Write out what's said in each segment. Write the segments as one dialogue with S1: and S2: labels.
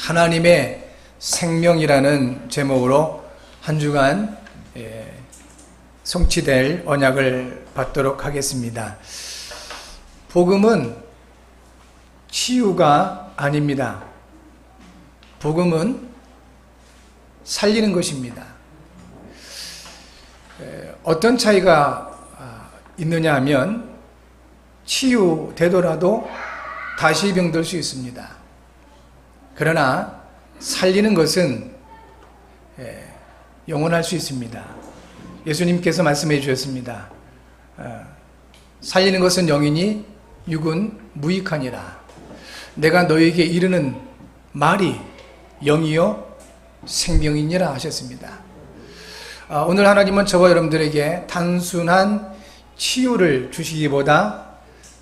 S1: 하나님의 생명이라는 제목으로 한 주간 성취될 언약을 받도록 하겠습니다. 복음은 치유가 아닙니다. 복음은 살리는 것입니다. 어떤 차이가 있느냐 하면 치유되더라도 다시 병들 수 있습니다. 그러나 살리는 것은 영원할 수 있습니다. 예수님께서 말씀해 주셨습니다. 살리는 것은 영이니 육은 무익하니라. 내가 너에게 이르는 말이 영이요 생명이니라 하셨습니다. 오늘 하나님은 저와 여러분들에게 단순한 치유를 주시기보다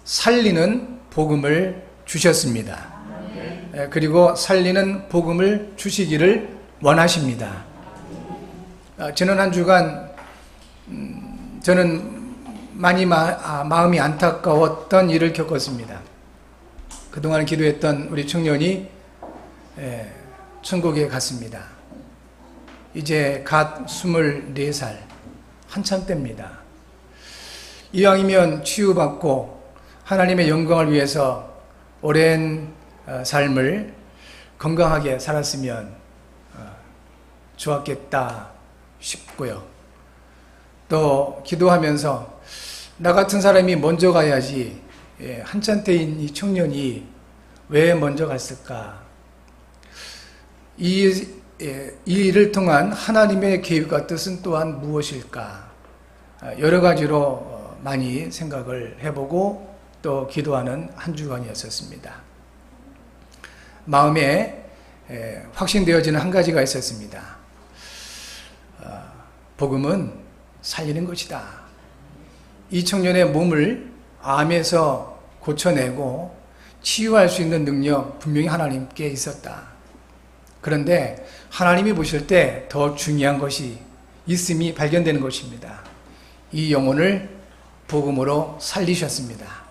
S1: 살리는 복음을 주셨습니다. 그리고 살리는 복음을 주시기를 원하십니다. 지난 한 주간 저는 많이 마음이 안타까웠던 일을 겪었습니다. 그동안 기도했던 우리 청년이 천국에 갔습니다. 이제 갓 24살 한참 때입니다. 이왕이면 치유받고 하나님의 영광을 위해서 오랜 삶을 건강하게 살았으면 좋았겠다 싶고요. 또 기도하면서 나 같은 사람이 먼저 가야지 한참 때인 이 청년이 왜 먼저 갔을까? 이 일을 통한 하나님의 계획과 뜻은 또한 무엇일까? 여러 가지로 많이 생각을 해보고 또 기도하는 한 주간이었습니다. 마음에 확신되어지는 한 가지가 있었습니다. 복음은 살리는 것이다. 이 청년의 몸을 암에서 고쳐내고 치유할 수 있는 능력 분명히 하나님께 있었다. 그런데 하나님이 보실 때 더 중요한 것이 있음이 발견되는 것입니다. 이 영혼을 복음으로 살리셨습니다.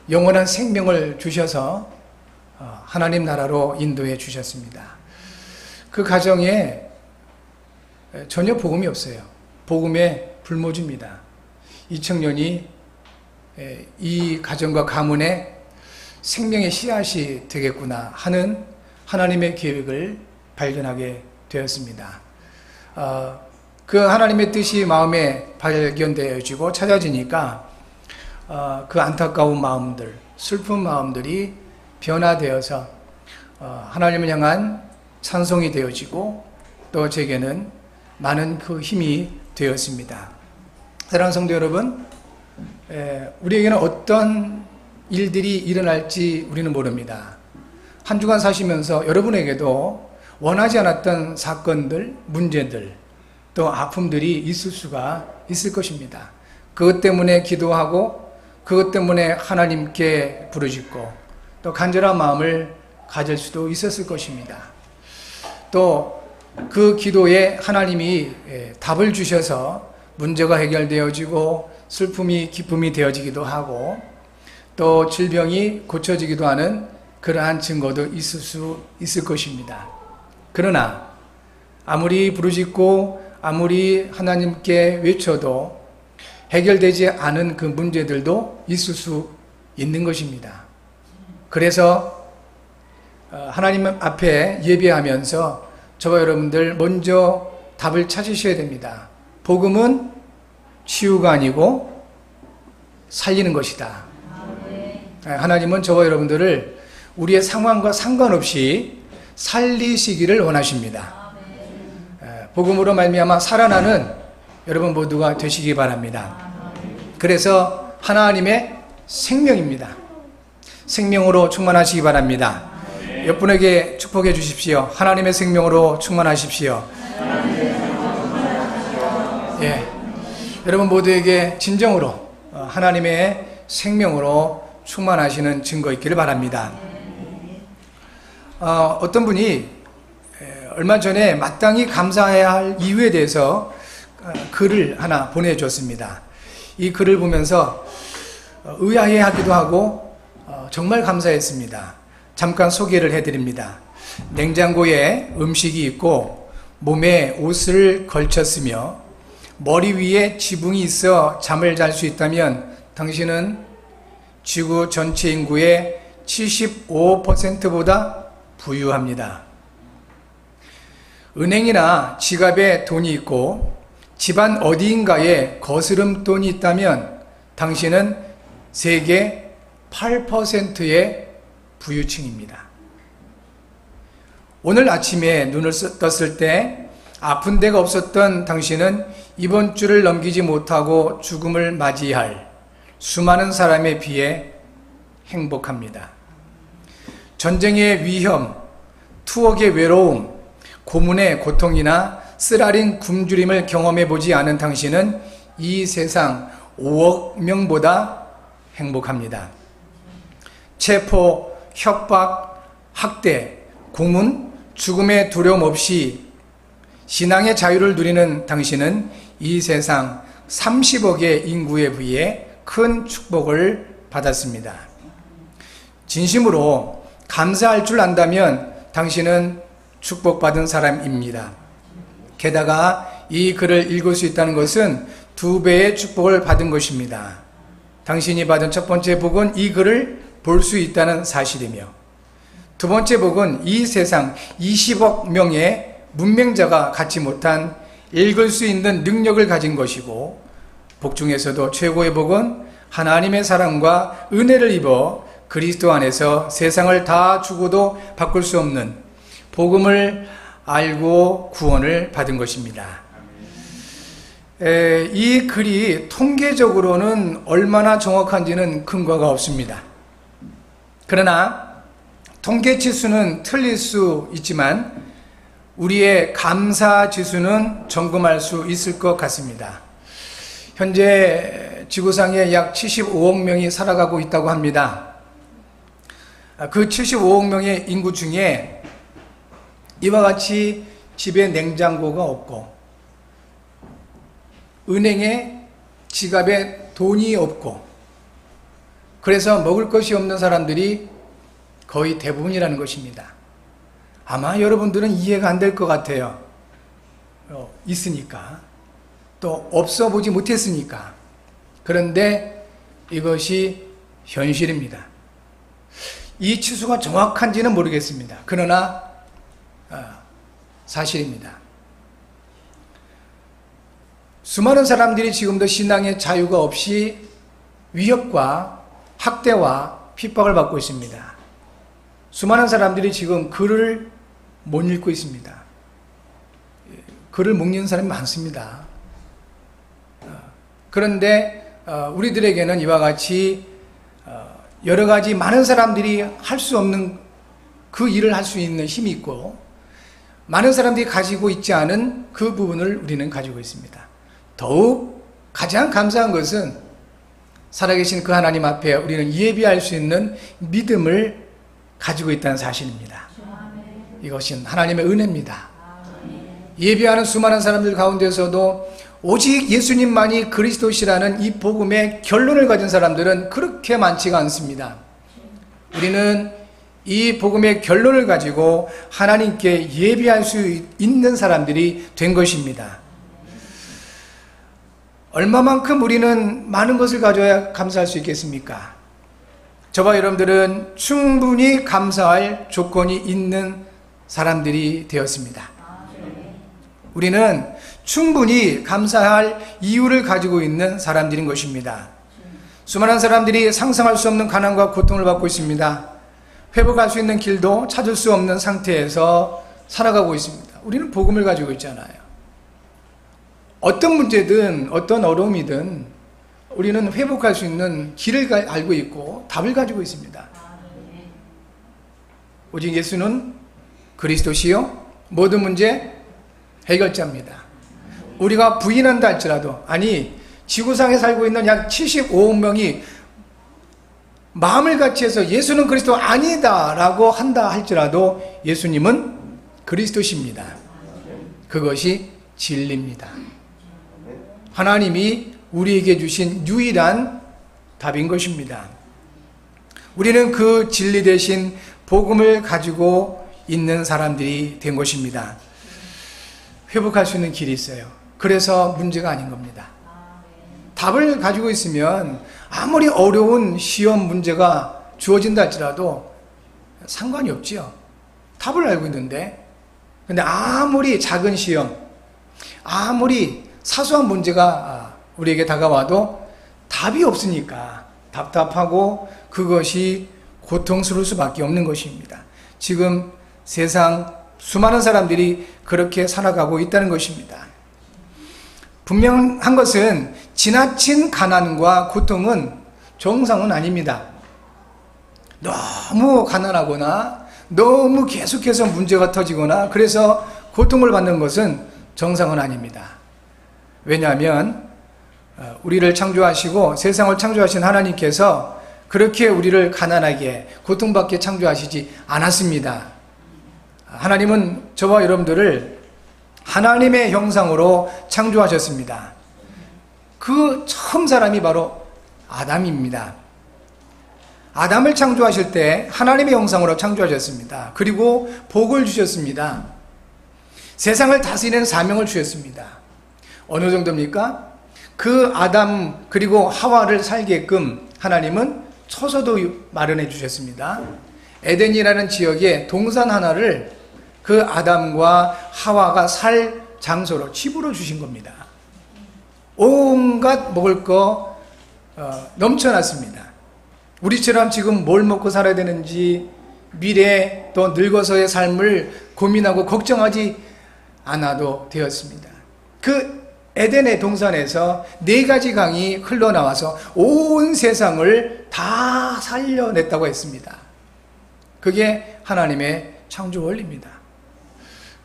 S1: 영원한 생명을 주셔서 하나님 나라로 인도해 주셨습니다. 그 가정에 전혀 복음이 없어요. 복음의 불모지입니다. 이 청년이 이 가정과 가문에 생명의 씨앗이 되겠구나 하는 하나님의 계획을 발견하게 되었습니다. 그 하나님의 뜻이 마음에 발견되어지고 찾아지니까 그 안타까운 마음들, 슬픈 마음들이 변화되어서 하나님을 향한 찬송이 되어지고 또 제게는 많은 그 힘이 되었습니다. 사랑하는 성도 여러분, 우리에게는 어떤 일들이 일어날지 우리는 모릅니다. 한 주간 사시면서 여러분에게도 원하지 않았던 사건들, 문제들, 또 아픔들이 있을 수가 있을 것입니다. 그것 때문에 기도하고 그것 때문에 하나님께 부르짖고 또 간절한 마음을 가질 수도 있었을 것입니다. 또 그 기도에 하나님이 답을 주셔서 문제가 해결되어지고 슬픔이 기쁨이 되어지기도 하고 또 질병이 고쳐지기도 하는 그러한 증거도 있을 수 있을 것입니다. 그러나 아무리 부르짖고 아무리 하나님께 외쳐도 해결되지 않은 그 문제들도 있을 수 있는 것입니다. 그래서 하나님 앞에 예배하면서 저와 여러분들 먼저 답을 찾으셔야 됩니다. 복음은 치유가 아니고 살리는 것이다. 하나님은 저와 여러분들을 우리의 상황과 상관없이 살리시기를 원하십니다. 복음으로 말미암아 살아나는 여러분 모두가 되시기 바랍니다. 그래서 하나님의 생명입니다. 생명으로 충만하시기 바랍니다. 옆분에게 축복해 주십시오. 하나님의 생명으로 충만하십시오. 예, 여러분 모두에게 진정으로 하나님의 생명으로 충만하시는 증거 있기를 바랍니다. 어떤 분이 얼마 전에 마땅히 감사해야 할 이유에 대해서 글을 하나 보내줬습니다. 이 글을 보면서 의아해하기도 하고 정말 감사했습니다. 잠깐 소개를 해드립니다. 냉장고에 음식이 있고 몸에 옷을 걸쳤으며 머리 위에 지붕이 있어 잠을 잘 수 있다면 당신은 지구 전체 인구의 75%보다 부유합니다. 은행이나 지갑에 돈이 있고 집안 어디인가에 거스름돈이 있다면 당신은 세계 8%의 부유층입니다. 오늘 아침에 눈을 떴을 때 아픈 데가 없었던 당신은 이번 주를 넘기지 못하고 죽음을 맞이할 수많은 사람에 비해 행복합니다. 전쟁의 위험, 투옥의 외로움, 고문의 고통이나 쓰라린 굶주림을 경험해 보지 않은 당신은 이 세상 5억 명보다 행복합니다. 체포, 협박, 학대, 고문, 죽음의 두려움 없이 신앙의 자유를 누리는 당신은 이 세상 30억의 인구에 비해 큰 축복을 받았습니다. 진심으로 감사할 줄 안다면 당신은 축복받은 사람입니다. 게다가 이 글을 읽을 수 있다는 것은 2배의 축복을 받은 것입니다. 당신이 받은 첫 번째 복은 이 글을 볼 수 있다는 사실이며, 두 번째 복은 이 세상 20억 명의 문맹자가 갖지 못한 읽을 수 있는 능력을 가진 것이고, 복 중에서도 최고의 복은 하나님의 사랑과 은혜를 입어 그리스도 안에서 세상을 다 주고도 바꿀 수 없는 복음을 알고 구원을 받은 것입니다. 이 글이 통계적으로는 얼마나 정확한지는 근거가 없습니다. 그러나 통계 지수는 틀릴 수 있지만 우리의 감사 지수는 점검할 수 있을 것 같습니다. 현재 지구상에 약 75억 명이 살아가고 있다고 합니다. 그 75억 명의 인구 중에 이와 같이 집에 냉장고가 없고 은행에 지갑에 돈이 없고 그래서 먹을 것이 없는 사람들이 거의 대부분이라는 것입니다. 아마 여러분들은 이해가 안 될 것 같아요. 있으니까 또 없어 보지 못했으니까. 그런데 이것이 현실입니다. 이 치수가 정확한지는 모르겠습니다. 그러나 사실입니다. 수많은 사람들이 지금도 신앙의 자유가 없이 위협과 학대와 핍박을 받고 있습니다. 수많은 사람들이 지금 글을 못 읽고 있습니다. 글을 못 읽는 사람이 많습니다. 그런데 우리들에게는 이와 같이 여러 가지 많은 사람들이 할 수 없는 그 일을 할 수 있는 힘이 있고 많은 사람들이 가지고 있지 않은 그 부분을 우리는 가지고 있습니다. 더욱 가장 감사한 것은 살아계신 그 하나님 앞에 우리는 예비할 수 있는 믿음을 가지고 있다는 사실입니다. 이것은 하나님의 은혜입니다. 예비하는 수많은 사람들 가운데서도 오직 예수님만이 그리스도시라는 이 복음의 결론을 가진 사람들은 그렇게 많지가 않습니다. 우리는 이 복음의 결론을 가지고 하나님께 예비할 수 있는 사람들이 된 것입니다. 얼마만큼 우리는 많은 것을 가져야 감사할 수 있겠습니까? 저와 여러분들은 충분히 감사할 조건이 있는 사람들이 되었습니다. 우리는 충분히 감사할 이유를 가지고 있는 사람들인 것입니다. 수많은 사람들이 상상할 수 없는 가난과 고통을 받고 있습니다. 회복할 수 있는 길도 찾을 수 없는 상태에서 살아가고 있습니다. 우리는 복음을 가지고 있잖아요. 어떤 문제든 어떤 어려움이든 우리는 회복할 수 있는 길을 알고 있고 답을 가지고 있습니다. 오직 예수는 그리스도시요 모든 문제 해결자입니다. 우리가 부인한다 할지라도, 아니 지구상에 살고 있는 약 75억 명이 마음을 같이해서 예수는 그리스도 아니다 라고 한다 할지라도 예수님은 그리스도십니다. 그것이 진리입니다. 하나님이 우리에게 주신 유일한 답인 것입니다. 우리는 그 진리 대신 복음을 가지고 있는 사람들이 된 것입니다. 회복할 수 있는 길이 있어요. 그래서 문제가 아닌 겁니다. 답을 가지고 있으면 아무리 어려운 시험 문제가 주어진다 할지라도 상관이 없지요. 답을 알고 있는데, 근데 아무리 작은 시험, 아무리 사소한 문제가 우리에게 다가와도 답이 없으니까 답답하고 그것이 고통스러울 수밖에 없는 것입니다. 지금 세상 수많은 사람들이 그렇게 살아가고 있다는 것입니다. 분명한 것은 지나친 가난과 고통은 정상은 아닙니다. 너무 가난하거나 너무 계속해서 문제가 터지거나 그래서 고통을 받는 것은 정상은 아닙니다. 왜냐하면 우리를 창조하시고 세상을 창조하신 하나님께서 그렇게 우리를 가난하게 고통받게 창조하시지 않았습니다. 하나님은 저와 여러분들을 하나님의 형상으로 창조하셨습니다. 그 처음 사람이 바로 아담입니다. 아담을 창조하실 때 하나님의 형상으로 창조하셨습니다. 그리고 복을 주셨습니다. 세상을 다스리는 사명을 주셨습니다. 어느 정도입니까? 그 아담 그리고 하와를 살게끔 하나님은 처소도 마련해 주셨습니다. 에덴이라는 지역에 동산 하나를 그 아담과 하와가 살 장소로 집으로 주신 겁니다. 온갖 먹을 거 넘쳐났습니다. 우리처럼 지금 뭘 먹고 살아야 되는지 미래 또 늙어서의 삶을 고민하고 걱정하지 않아도 되었습니다. 그 에덴의 동산에서 4가지 강이 흘러나와서 온 세상을 다 살려냈다고 했습니다. 그게 하나님의 창조 원리입니다.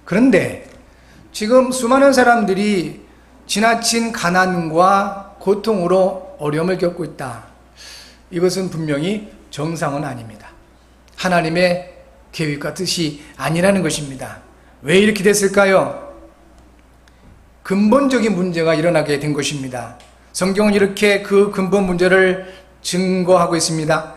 S1: 그런데 지금 수많은 사람들이 지나친 가난과 고통으로 어려움을 겪고 있다. 이것은 분명히 정상은 아닙니다. 하나님의 계획과 뜻이 아니라는 것입니다. 왜 이렇게 됐을까요? 근본적인 문제가 일어나게 된 것입니다. 성경은 이렇게 그 근본 문제를 증거하고 있습니다.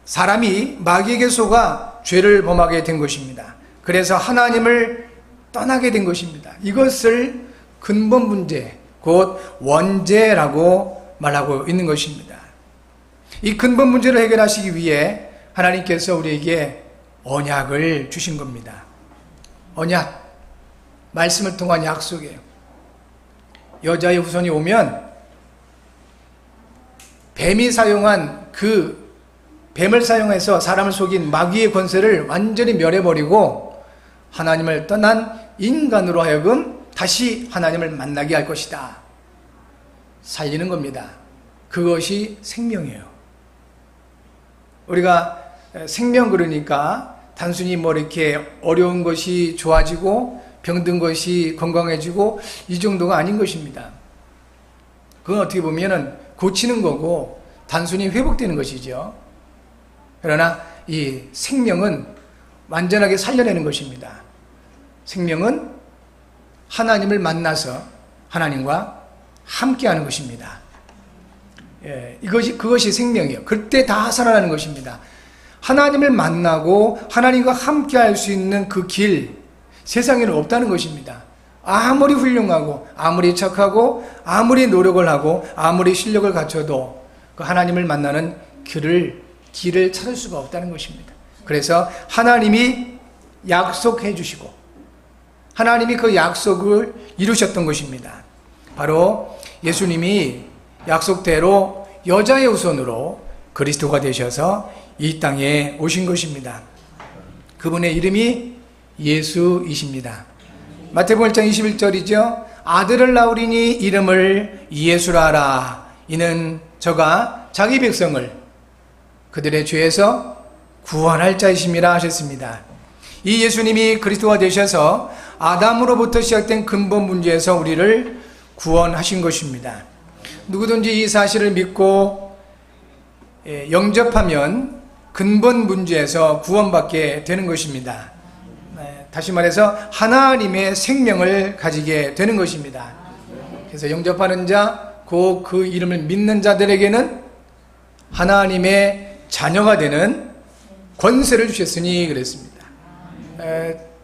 S1: 사람이 마귀에게 속아 죄를 범하게 된 것입니다. 그래서 하나님을 떠나게 된 것입니다. 이것을 근본 문제, 곧 원죄라고 말하고 있는 것입니다. 이 근본 문제를 해결하시기 위해 하나님께서 우리에게 언약을 주신 겁니다. 언약, 말씀을 통한 약속이에요. 여자의 후손이 오면 뱀이 사용한 그 뱀을 사용해서 사람을 속인 마귀의 권세를 완전히 멸해버리고 하나님을 떠난 인간으로 하여금 다시 하나님을 만나게 할 것이다. 살리는 겁니다. 그것이 생명이에요. 우리가 생명 그러니까 단순히 뭐 이렇게 어려운 것이 좋아지고 병든 것이 건강해지고 이 정도가 아닌 것입니다. 그건 어떻게 보면은 고치는 거고 단순히 회복되는 것이죠. 그러나 이 생명은 완전하게 살려내는 것입니다. 생명은 하나님을 만나서 하나님과 함께하는 것입니다. 그것이 생명이에요. 그때 다 살아나는 것입니다. 하나님을 만나고 하나님과 함께할 수 있는 그 길, 세상에는 없다는 것입니다. 아무리 훌륭하고 아무리 착하고 아무리 노력을 하고 아무리 실력을 갖춰도 그 하나님을 만나는 길을 찾을 수가 없다는 것입니다. 그래서 하나님이 약속해 주시고 하나님이 그 약속을 이루셨던 것입니다. 바로 예수님이 약속대로 여자의 후손으로 그리스도가 되셔서 이 땅에 오신 것입니다. 그분의 이름이 예수이십니다. 마태복음 1장 21절이죠. 아들을 낳으리니 이름을 예수라 하라. 이는 저가 자기 백성을 그들의 죄에서 구원할 자이심이라 하셨습니다. 이 예수님이 그리스도가 되셔서 아담으로부터 시작된 근본 문제에서 우리를 구원하신 것입니다. 누구든지 이 사실을 믿고 영접하면 근본 문제에서 구원받게 되는 것입니다. 다시 말해서 하나님의 생명을 가지게 되는 것입니다. 그래서 영접하는 자, 그 이름을 믿는 자들에게는 하나님의 자녀가 되는 권세를 주셨으니 그랬습니다.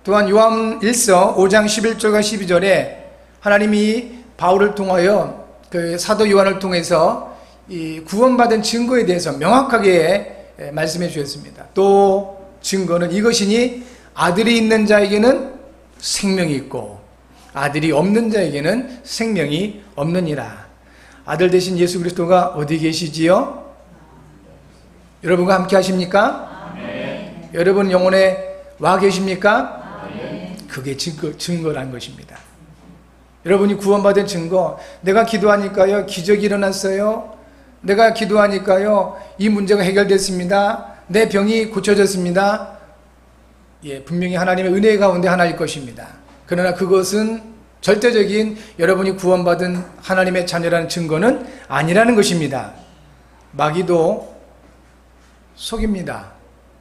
S1: 또한 요한 1서 5장 11절과 12절에 하나님이 바울을 통하여 그 사도 요한을 통해서 이 구원받은 증거에 대해서 명확하게 말씀해 주셨습니다. 또 증거는 이것이니 아들이 있는 자에게는 생명이 있고 아들이 없는 자에게는 생명이 없느니라. 아들 되신 예수 그리스도가 어디 계시지요? 여러분과 함께 하십니까? 아멘. 여러분 영혼에 와 계십니까? 아멘. 그게 증거란 것입니다. 여러분이 구원받은 증거, 내가 기도하니까요 기적이 일어났어요. 내가 기도하니까요 이 문제가 해결됐습니다. 내 병이 고쳐졌습니다. 예, 분명히 하나님의 은혜 가운데 하나일 것입니다. 그러나 그것은 절대적인 여러분이 구원받은 하나님의 자녀라는 증거는 아니라는 것입니다. 마귀도 속입니다.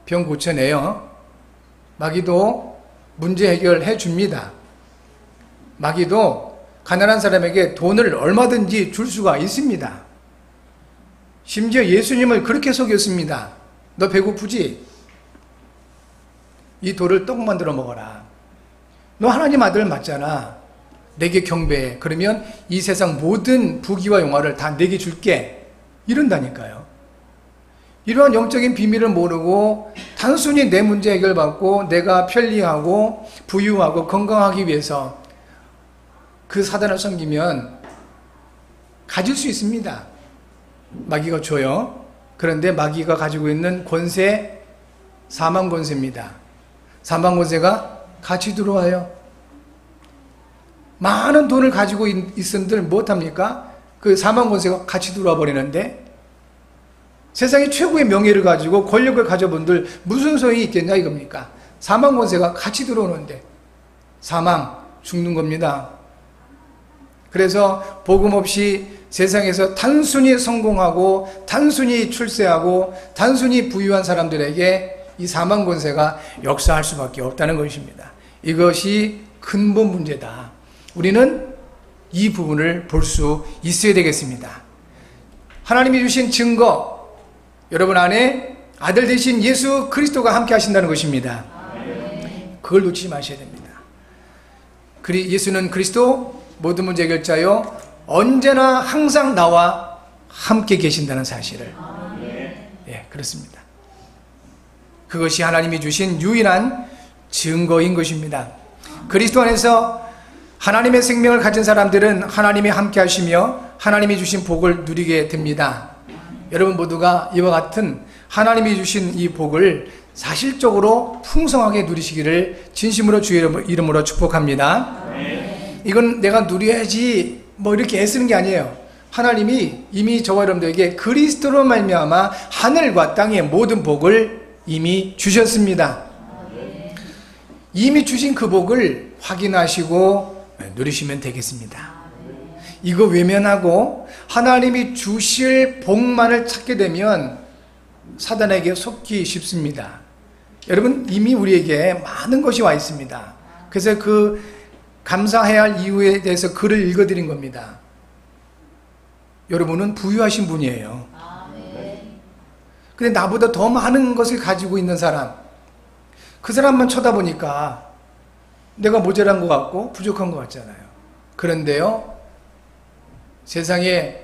S1: 병 고쳐내요. 마귀도 문제 해결해 줍니다. 마귀도 가난한 사람에게 돈을 얼마든지 줄 수가 있습니다. 심지어 예수님을 그렇게 속였습니다. 너 배고프지? 이 돌을 떡 만들어 먹어라. 너 하나님 아들 맞잖아. 내게 경배해. 그러면 이 세상 모든 부귀와 영화를 다 내게 줄게. 이런다니까요. 이러한 영적인 비밀을 모르고 단순히 내 문제 해결받고 내가 편리하고 부유하고 건강하기 위해서 그 사단을 섬기면 가질 수 있습니다. 마귀가 줘요. 그런데 마귀가 가지고 있는 권세, 사망 권세입니다. 사망 권세가 같이 들어와요. 많은 돈을 가지고 있은들 못합니까? 그 사망 권세가 같이 들어와 버리는데 세상의 최고의 명예를 가지고 권력을 가져본들 무슨 소용이 있겠냐 이겁니까? 사망 권세가 같이 들어오는데 사망, 죽는 겁니다. 그래서 복음 없이 세상에서 단순히 성공하고 단순히 출세하고 단순히 부유한 사람들에게 이 사망 권세가 역사할 수밖에 없다는 것입니다. 이것이 근본 문제다. 우리는 이 부분을 볼 수 있어야 되겠습니다. 하나님이 주신 증거, 여러분 안에 아들 되신 예수 그리스도가 함께 하신다는 것입니다. 그걸 놓치지 마셔야 됩니다. 예수는 그리스도 모든 문제 해결자요 언제나 항상 나와 함께 계신다는 사실을 예, 그렇습니다. 그것이 하나님이 주신 유일한 증거인 것입니다. 그리스도 안에서 하나님의 생명을 가진 사람들은 하나님이 함께 하시며 하나님이 주신 복을 누리게 됩니다. 여러분 모두가 이와 같은 하나님이 주신 이 복을 사실적으로 풍성하게 누리시기를 진심으로 주의 이름으로 축복합니다. 이건 내가 누려야지 뭐 이렇게 애쓰는 게 아니에요. 하나님이 이미 저와 여러분들에게 그리스도로 말미암아 하늘과 땅의 모든 복을 이미 주셨습니다. 이미 주신 그 복을 확인하시고 누리시면 되겠습니다. 이거 외면하고 하나님이 주실 복만을 찾게 되면 사단에게 속기 쉽습니다. 여러분 이미 우리에게 많은 것이 와 있습니다. 그래서 그 감사해야 할 이유에 대해서 글을 읽어드린 겁니다. 여러분은 부유하신 분이에요. 근데 나보다 더 많은 것을 가지고 있는 사람, 그 사람만 쳐다보니까 내가 모자란 것 같고 부족한 것 같잖아요. 그런데요, 세상에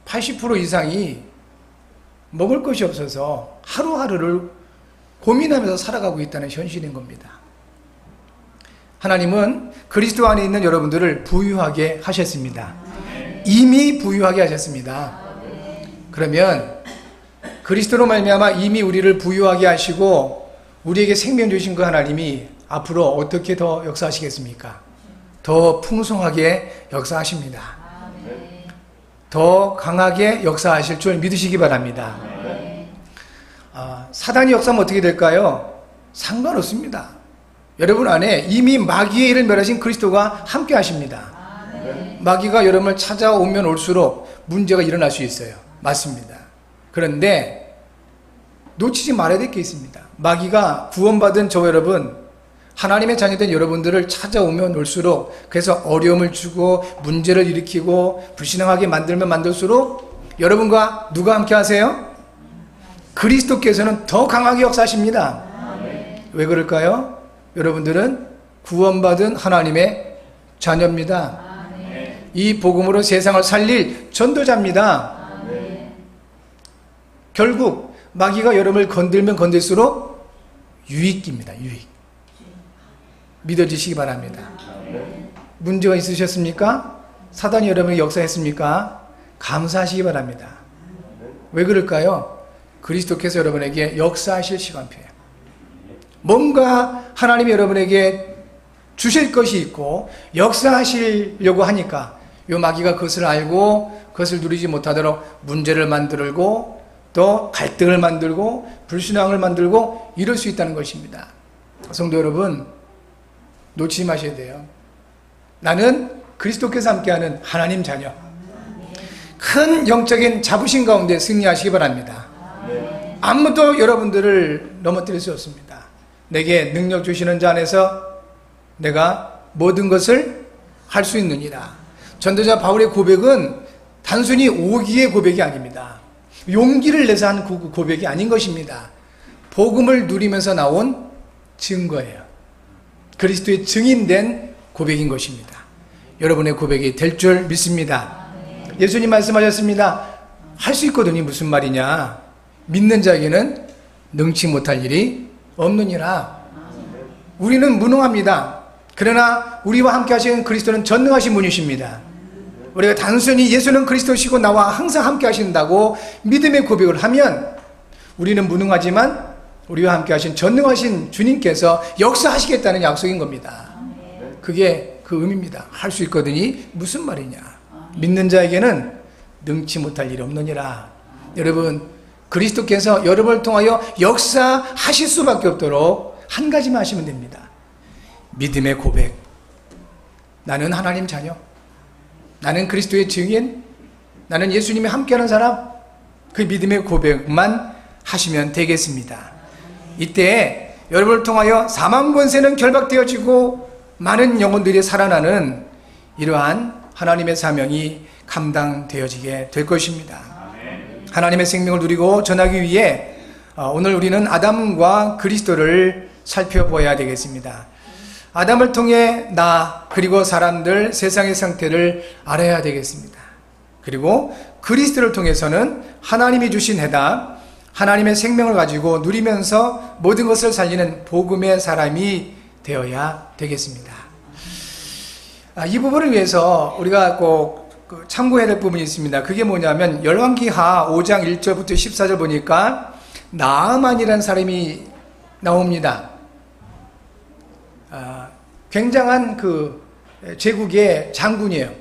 S1: 80% 이상이 먹을 것이 없어서 하루하루를 고민하면서 살아가고 있다는 현실인 겁니다. 하나님은 그리스도 안에 있는 여러분들을 부유하게 하셨습니다. 이미 부유하게 하셨습니다. 그러면 그리스도로 말미암아 이미 우리를 부유하게 하시고 우리에게 생명 주신 그 하나님이 앞으로 어떻게 더 역사하시겠습니까? 더 풍성하게 역사하십니다. 더 강하게 역사하실 줄 믿으시기 바랍니다. 사단이 역사하면 어떻게 될까요? 상관없습니다. 여러분 안에 이미 마귀의 일을 멸하신 그리스도가 함께 하십니다. 마귀가 여러분을 찾아오면 올수록 문제가 일어날 수 있어요. 맞습니다. 그런데 놓치지 말아야 될 게 있습니다. 마귀가 구원받은 저 여러분, 하나님의 자녀된 여러분들을 찾아오면 올수록 그래서 어려움을 주고 문제를 일으키고 불신앙하게 만들면 만들수록 여러분과 누가 함께 하세요? 그리스도께서는 더 강하게 역사하십니다. 왜 그럴까요? 여러분들은 구원받은 하나님의 자녀입니다. 이 복음으로 세상을 살릴 전도자입니다. 결국 마귀가 여러분을 건들면 건들수록 유익입니다. 유익. 믿어주시기 바랍니다. 문제가 있으셨습니까? 사단이 여러분에게 역사했습니까? 감사하시기 바랍니다. 왜 그럴까요? 그리스도께서 여러분에게 역사하실 시간표예요. 뭔가 하나님이 여러분에게 주실 것이 있고 역사하시려고 하니까 요 마귀가 그것을 알고 그것을 누리지 못하도록 문제를 만들고 또 갈등을 만들고 불신앙을 만들고 이럴 수 있다는 것입니다. 성도 여러분, 놓치지 마셔야 돼요. 나는 그리스도께서 함께하는 하나님 자녀. 큰 영적인 자부심 가운데 승리하시기 바랍니다. 아무도 여러분들을 넘어뜨릴 수 없습니다. 내게 능력 주시는 자 안에서 내가 모든 것을 할 수 있느니라. 전도자 바울의 고백은 단순히 오기의 고백이 아닙니다. 용기를 내서 한 고백이 아닌 것입니다. 복음을 누리면서 나온 증거예요. 그리스도의 증인된 고백인 것입니다. 여러분의 고백이 될 줄 믿습니다. 예수님 말씀하셨습니다. 할 수 있거든요. 무슨 말이냐? 믿는 자에게는 능치 못할 일이 없느니라. 우리는 무능합니다. 그러나 우리와 함께 하시는 그리스도는 전능하신 분이십니다. 우리가 단순히 예수는 그리스도시고 나와 항상 함께 하신다고 믿음의 고백을 하면 우리는 무능하지만 우리와 함께 하신 전능하신 주님께서 역사하시겠다는 약속인 겁니다. 그게 그 의미입니다. 할 수 있거든요. 무슨 말이냐? 믿는 자에게는 능치 못할 일이 없느니라. 여러분, 그리스도께서 여러분을 통하여 역사하실 수밖에 없도록 한 가지만 하시면 됩니다. 믿음의 고백. 나는 하나님 자녀. 나는 그리스도의 증인. 나는 예수님이 함께하는 사람. 그 믿음의 고백만 하시면 되겠습니다. 이때 여러분을 통하여 사망 권세는 결박되어지고 많은 영혼들이 살아나는 이러한 하나님의 사명이 감당되어지게 될 것입니다. 하나님의 생명을 누리고 전하기 위해 오늘 우리는 아담과 그리스도를 살펴보아야 되겠습니다. 아담을 통해 나 그리고 사람들 세상의 상태를 알아야 되겠습니다. 그리고 그리스도를 통해서는 하나님이 주신 해답, 하나님의 생명을 가지고 누리면서 모든 것을 살리는 복음의 사람이 되어야 되겠습니다. 이 부분을 위해서 우리가 꼭 참고해야 될 부분이 있습니다. 그게 뭐냐면 열왕기하 5장 1절부터 14절 보니까 나아만이라는 사람이 나옵니다. 굉장한 그 제국의 장군이에요.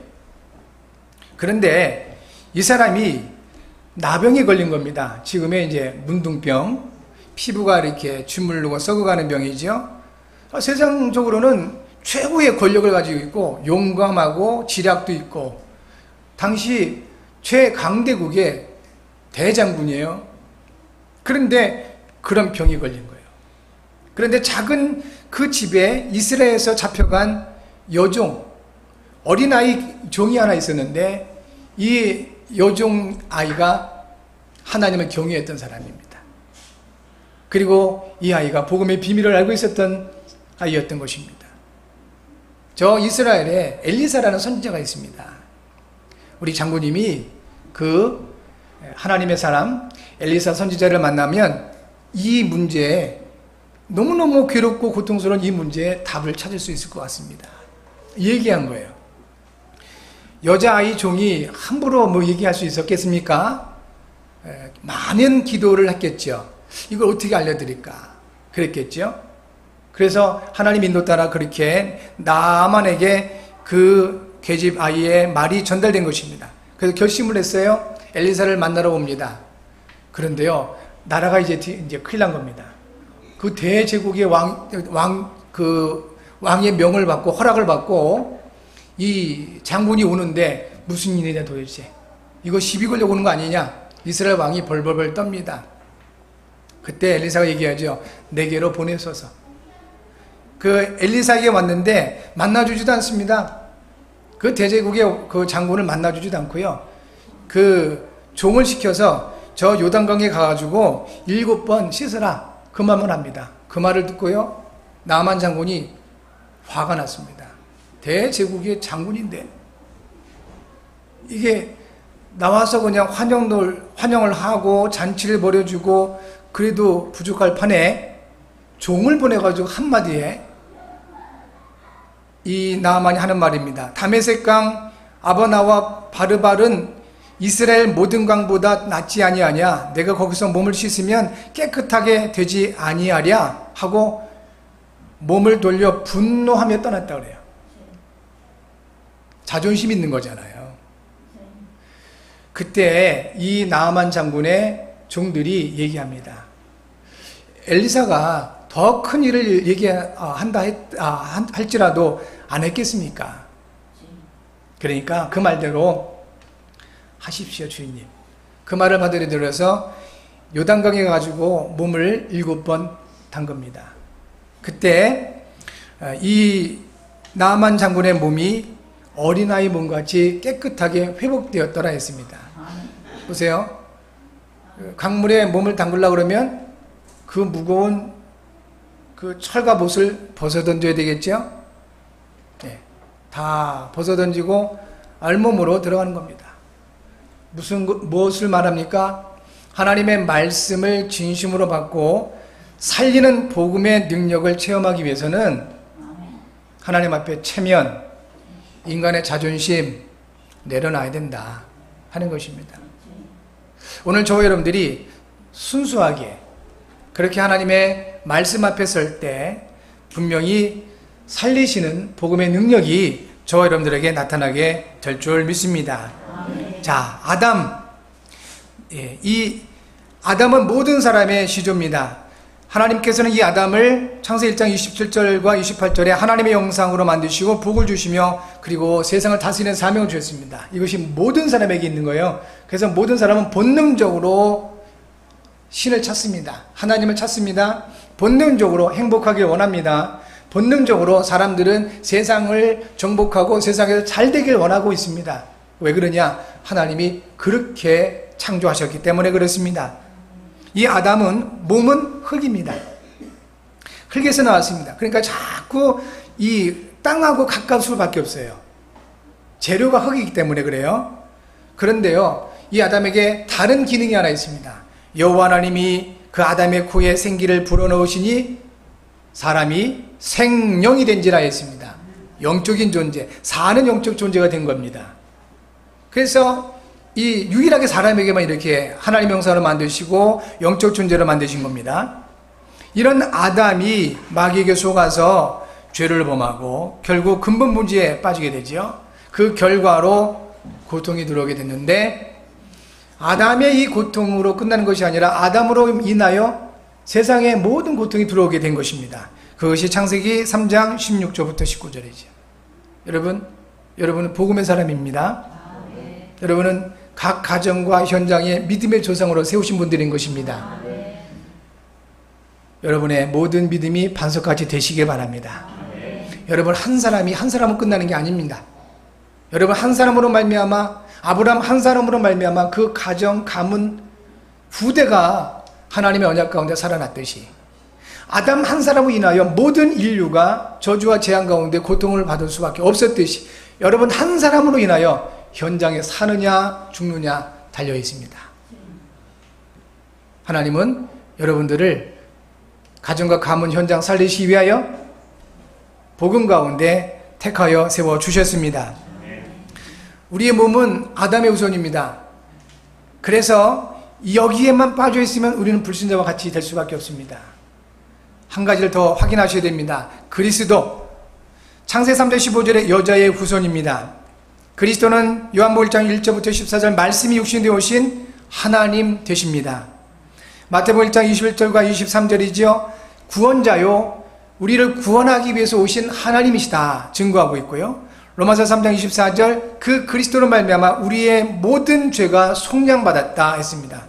S1: 그런데 이 사람이 나병에 걸린 겁니다. 지금의 이제 문둥병, 피부가 이렇게 주물르고 썩어가는 병이죠. 세상적으로는 최고의 권력을 가지고 있고 용감하고 지략도 있고 당시 최강대국의 대장군이에요. 그런데 그런 병이 걸린 거예요. 그런데 작은 그 집에 이스라엘에서 잡혀간 여종, 어린아이 종이 하나 있었는데 이 여종 아이가 하나님을 경외했던 사람입니다. 그리고 이 아이가 복음의 비밀을 알고 있었던 아이였던 것입니다. 저 이스라엘에 엘리사라는 선지자가 있습니다. 우리 장군님이 그 하나님의 사람 엘리사 선지자를 만나면 이 문제에 너무너무 괴롭고 고통스러운 이 문제에 답을 찾을 수 있을 것 같습니다. 얘기한 거예요. 여자아이 종이 함부로 뭐 얘기할 수 있었겠습니까? 많은 기도를 했겠죠. 이걸 어떻게 알려드릴까? 그랬겠죠. 그래서 하나님 인도 따라 그렇게 나아만에게 그 계집 아이의 말이 전달된 것입니다. 그래서 결심을 했어요. 엘리사를 만나러 옵니다. 그런데요, 나라가 이제 큰일 난 겁니다. 그 대제국의 왕의 명을 받고 허락을 받고 이 장군이 오는데 무슨 일이냐 도대체. 이거 시비 걸려고 오는 거 아니냐. 이스라엘 왕이 벌벌벌 떱니다. 그때 엘리사가 얘기하죠. 내게로 보내소서. 그 엘리사에게 왔는데 만나주지도 않습니다. 그 대제국의 그 장군을 만나주지도 않고요. 그 종을 시켜서 저 요단강에 가가지고 7번 씻으라. 그 말만 합니다. 그 말을 듣고요, 나만 장군이 화가 났습니다. 대제국의 장군인데 이게 나와서 그냥 환영을 하고 잔치를 벌여주고 그래도 부족할 판에 종을 보내가지고 한마디에 이 나아만이 하는 말입니다. 다메섹강 아바나와 바르발은 이스라엘 모든 강보다 낫지 아니하냐? 내가 거기서 몸을 씻으면 깨끗하게 되지 아니하랴? 하고 몸을 돌려 분노하며 떠났다 그래요. 자존심 있는 거잖아요. 그때 이 나아만 장군의 종들이 얘기합니다. 엘리사가 더 큰 일을 할지라도 안 했겠습니까? 그러니까 그 말대로 하십시오, 주인님. 그 말을 받아들여서 요단강에 가지고 몸을 7번 담급니다. 그때 이 나아만 장군의 몸이 어린아이 몸같이 깨끗하게 회복되었더라 했습니다. 보세요. 강물에 몸을 담그려고 그러면 그 무거운 그 철갑옷을 벗어던져야 되겠죠? 네, 다 벗어던지고 알몸으로 들어가는 겁니다. 무엇을 말합니까? 하나님의 말씀을 진심으로 받고 살리는 복음의 능력을 체험하기 위해서는 하나님 앞에 체면, 인간의 자존심 내려놔야 된다 하는 것입니다. 오늘 저와 여러분들이 순수하게 그렇게 하나님의 말씀 앞에 설 때 분명히 살리시는 복음의 능력이 저와 여러분들에게 나타나게 될 줄 믿습니다. 자, 아담. 이 아담은 모든 사람의 시조입니다. 하나님께서는 이 아담을 창세기 1장 27절과 28절에 하나님의 형상으로 만드시고 복을 주시며 그리고 세상을 다스리는 사명을 주셨습니다. 이것이 모든 사람에게 있는 거예요. 그래서 모든 사람은 본능적으로 신을 찾습니다. 하나님을 찾습니다. 본능적으로 행복하길 원합니다. 본능적으로 사람들은 세상을 정복하고 세상에서 잘 되길 원하고 있습니다. 왜 그러냐? 하나님이 그렇게 창조하셨기 때문에 그렇습니다. 이 아담은 몸은 흙입니다. 흙에서 나왔습니다. 그러니까 자꾸 이 땅하고 가까울 수밖에 없어요. 재료가 흙이기 때문에 그래요. 그런데요, 이 아담에게 다른 기능이 하나 있습니다. 여호와 하나님이 그 아담의 코에 생기를 불어넣으시니 사람이 생령이 된지라 했습니다. 영적인 존재, 사는 영적 존재가 된 겁니다. 그래서 이 유일하게 사람에게만 이렇게 하나님의 형상으로 만드시고 영적 존재로 만드신 겁니다. 이런 아담이 마귀에게 속아서 죄를 범하고 결국 근본 문제에 빠지게 되죠. 그 결과로 고통이 들어오게 됐는데 아담의 이 고통으로 끝나는 것이 아니라 아담으로 인하여 세상에 모든 고통이 들어오게 된 것입니다. 그것이 창세기 3장 16절부터 19절이죠. 여러분은 복음의 사람입니다. 여러분은 각 가정과 현장에 믿음의 조상으로 세우신 분들인 것입니다. 여러분의 모든 믿음이 반석같이 되시길 바랍니다. 여러분 한 사람은 끝나는 게 아닙니다. 여러분 한 사람으로 말미암아 아브라함 한 사람으로 말미암아 그 가정, 가문, 후대가 하나님의 언약 가운데 살아났듯이 아담 한 사람으로 인하여 모든 인류가 저주와 재앙 가운데 고통을 받을 수밖에 없었듯이 여러분 한 사람으로 인하여 현장에 사느냐 죽느냐 달려 있습니다. 하나님은 여러분들을 가정과 가문 현장 살리시기 위하여 복음 가운데 택하여 세워 주셨습니다. 우리의 몸은 아담의 후손입니다. 그래서 여기에만 빠져 있으면 우리는 불신자와 같이 될 수밖에 없습니다. 한 가지를 더 확인하셔야 됩니다. 그리스도 창세기 3장 15절에 여자의 후손입니다. 그리스도는 요한복음 1장 1절부터 14절 말씀이 육신되어 오신 하나님 되십니다. 마태복음 1장 21절과 23절이죠. 구원자요 우리를 구원하기 위해서 오신 하나님이시다 증거하고 있고요. 로마서 3장 24절 그 그리스도로 말미암아 우리의 모든 죄가 속량받았다 했습니다.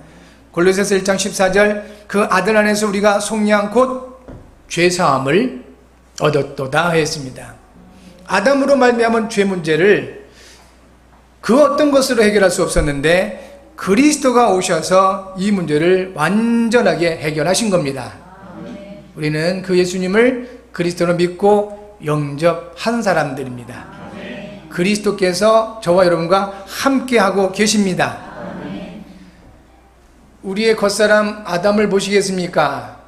S1: 골로새서 1장 14절 그 아들 안에서 우리가 속량 곧 죄사함을 얻었도다 했습니다. 아담으로 말미암은 죄 문제를 그 어떤 것으로 해결할 수 없었는데 그리스도가 오셔서 이 문제를 완전하게 해결하신 겁니다. 우리는 그 예수님을 그리스도로 믿고 영접한 사람들입니다. 그리스도께서 저와 여러분과 함께하고 계십니다. 우리의 겉사람 아담을 보시겠습니까?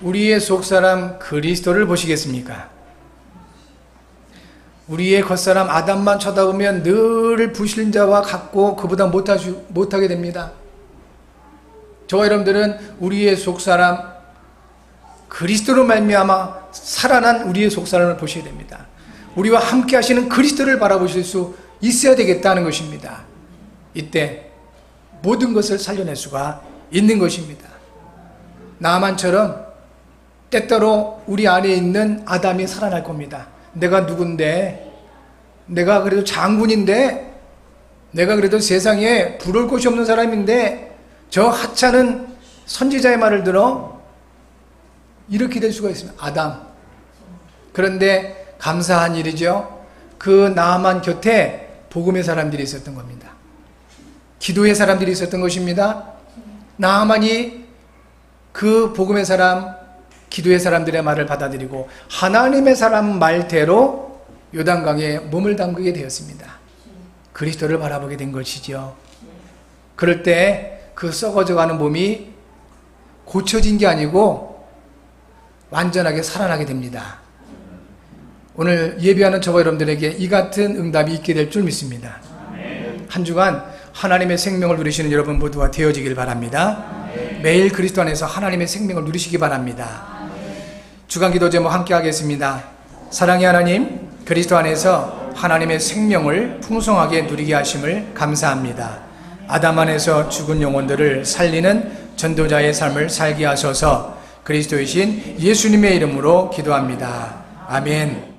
S1: 우리의 속사람 그리스도를 보시겠습니까? 우리의 겉사람 아담만 쳐다보면 늘 불신자와 같고 그보다 못하게 됩니다. 저와 여러분들은 우리의 속사람 그리스도로 말미암아 살아난 우리의 속사람을 보셔야 됩니다. 우리와 함께 하시는 그리스도를 바라보실 수 있어야 되겠다는 것입니다. 이때 모든 것을 살려낼 수가 있는 것입니다. 나만처럼 때때로 우리 안에 있는 아담이 살아날 겁니다. 내가 누군데, 내가 그래도 장군인데, 내가 그래도 세상에 부러울 곳이 없는 사람인데 저 하찮은 선지자의 말을 들어 이렇게 될 수가 있습니다. 아담. 그런데 감사한 일이죠. 그 나만 곁에 복음의 사람들이 있었던 겁니다. 기도의 사람들이 있었던 것입니다. 나만이 그 복음의 사람, 기도의 사람들의 말을 받아들이고 하나님의 사람 말대로 요단강에 몸을 담그게 되었습니다. 그리스도를 바라보게 된 것이죠. 그럴 때 그 썩어져가는 몸이 고쳐진 게 아니고 완전하게 살아나게 됩니다. 오늘 예배하는 저와 여러분들에게 이 같은 응답이 있게 될 줄 믿습니다. 한 주간 하나님의 생명을 누리시는 여러분 모두가 되어지길 바랍니다. 매일 그리스도 안에서 하나님의 생명을 누리시기 바랍니다. 주간 기도 제목 함께 하겠습니다. 사랑의 하나님, 그리스도 안에서 하나님의 생명을 풍성하게 누리게 하심을 감사합니다. 아담 안에서 죽은 영혼들을 살리는 전도자의 삶을 살게 하셔서 그리스도이신 예수님의 이름으로 기도합니다. 아멘.